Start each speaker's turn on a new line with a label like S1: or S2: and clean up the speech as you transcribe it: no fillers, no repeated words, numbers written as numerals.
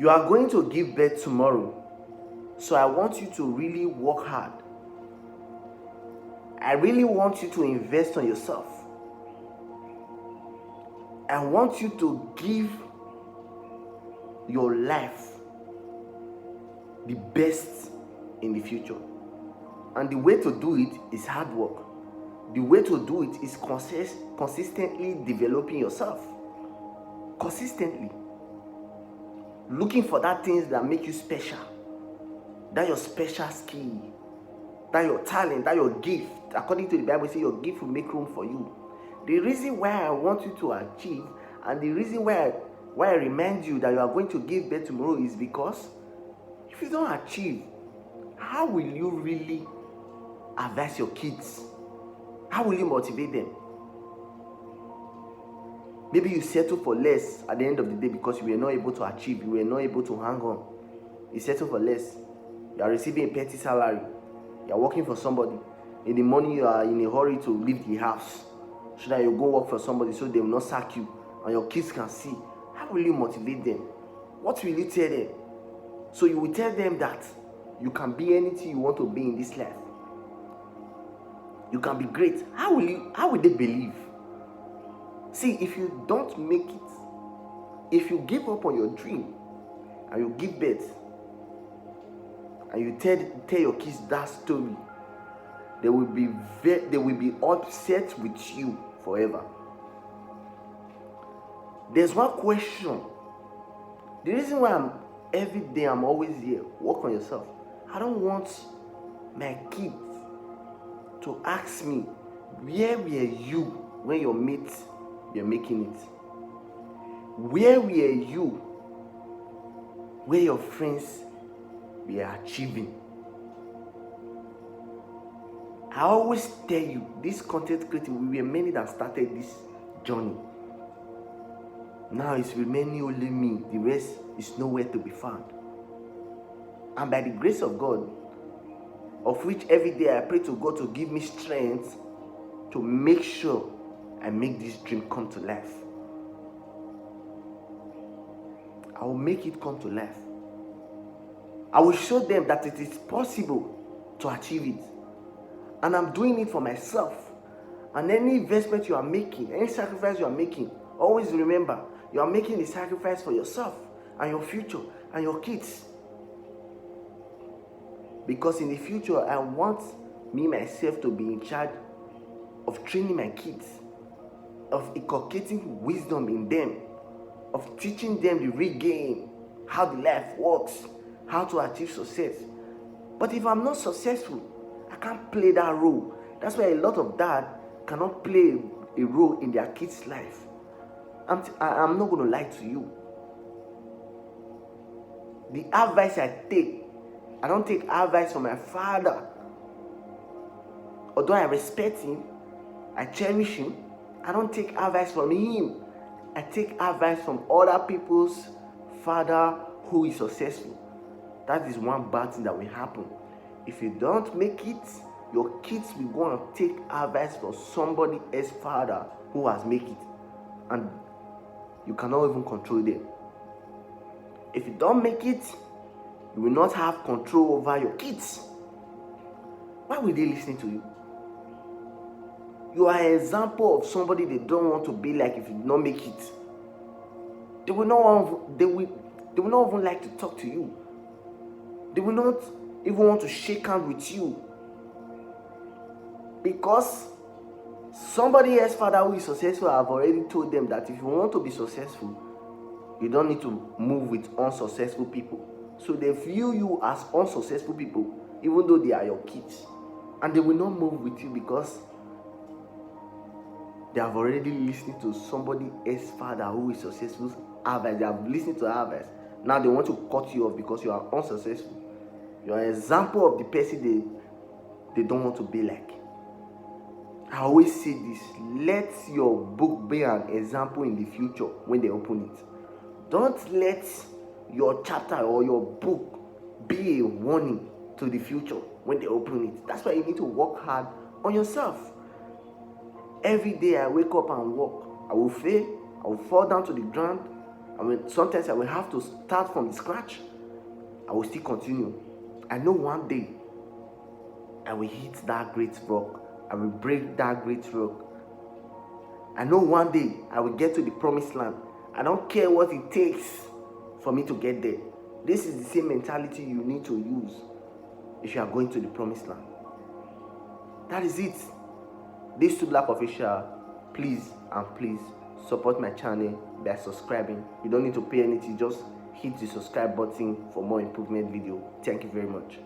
S1: You are going to give birth tomorrow. So I want you to really work hard. I really want you to invest on yourself. I want you to give your life the best in the future. And the way to do it is hard work. The way to do it is consistently developing yourself. Consistently. Looking for that things that make you special. That your special skill. That your talent, that your gift. According to the Bible, say your gift will make room for you. The reason why I want you to achieve, and the reason why I remind you that you are going to give birth tomorrow is because if you don't achieve, how will you really advise your kids? How will you motivate them? Maybe you settle for less at the end of the day because you were not able to achieve, you were not able to hang on. You settle for less. You are receiving a petty salary. You are working for somebody. In the morning, you are in a hurry to leave the house so that you go work for somebody so they will not sack you and your kids can see. How will you motivate them? What will you tell them? So you will tell them that you can be anything you want to be in this life. You can be great. How will they believe? See, if you don't make it, if you give up on your dream and you give birth and you tell your kids that story, they will be upset with you forever. There's one question. The reason why every day I'm always here, work on yourself. I don't want my kids to ask me, where were you when your mates were making it? Where were you where your friends were achieving? I always tell you, this content creator, we were many that started this journey. Now it's remaining only me. The rest is nowhere to be found. And by the grace of God, of which every day I pray to God to give me strength to make sure I make this dream come to life. I will make it come to life. I will show them that it is possible to achieve it. And I'm doing it for myself. And any investment you are making, any sacrifice you are making, always remember, you are making a sacrifice for yourself and your future and your kids. Because in the future, I want me myself to be in charge of training my kids, of inculcating wisdom in them, of teaching them the real game, how the life works, how to achieve success. But if I'm not successful, I can't play that role. That's why a lot of dads cannot play a role in their kids' life. I'm not going to lie to you. The advice I don't take advice from my father. Although I respect him, I cherish him, I don't take advice from him. I take advice from other people's father who is successful. That is one bad thing that will happen. If you don't make it, your kids will go and take advice from somebody else's father who has made it. And you cannot even control them. If you don't make it, you will not have control over your kids. Why will they listen to you? You are an example of somebody they don't want to be like if you do not make it. They will not even like to talk to you. They will not even want to shake hands with you. Because somebody else's father who is successful have already told them that if you want to be successful, you don't need to move with unsuccessful people. So they view you as unsuccessful people, even though they are your kids. And they will not move with you because they have already listened to somebody else's father who is successful advice. They have listened to advice. Now they want to cut you off because you are unsuccessful. You are an example of the person they don't want to be like. I always say this, let your book be an example in the future when they open it. Don't let your chapter or your book be a warning to the future when they open it. That's why you need to work hard on yourself. Every day I wake up and walk. I will fail. I will fall down to the ground. I mean, sometimes I will have to start from the scratch. I will still continue. I know one day I will hit that great rock. I will break that great rock. I know one day I will get to the promised land. I don't care what it takes for me to get there. This is the same mentality you need to use if you are going to the promised land. That is it. This Two Black Official, please and please support my channel by subscribing. You don't need to pay anything, just hit the subscribe button for more improvement video. Thank you very much.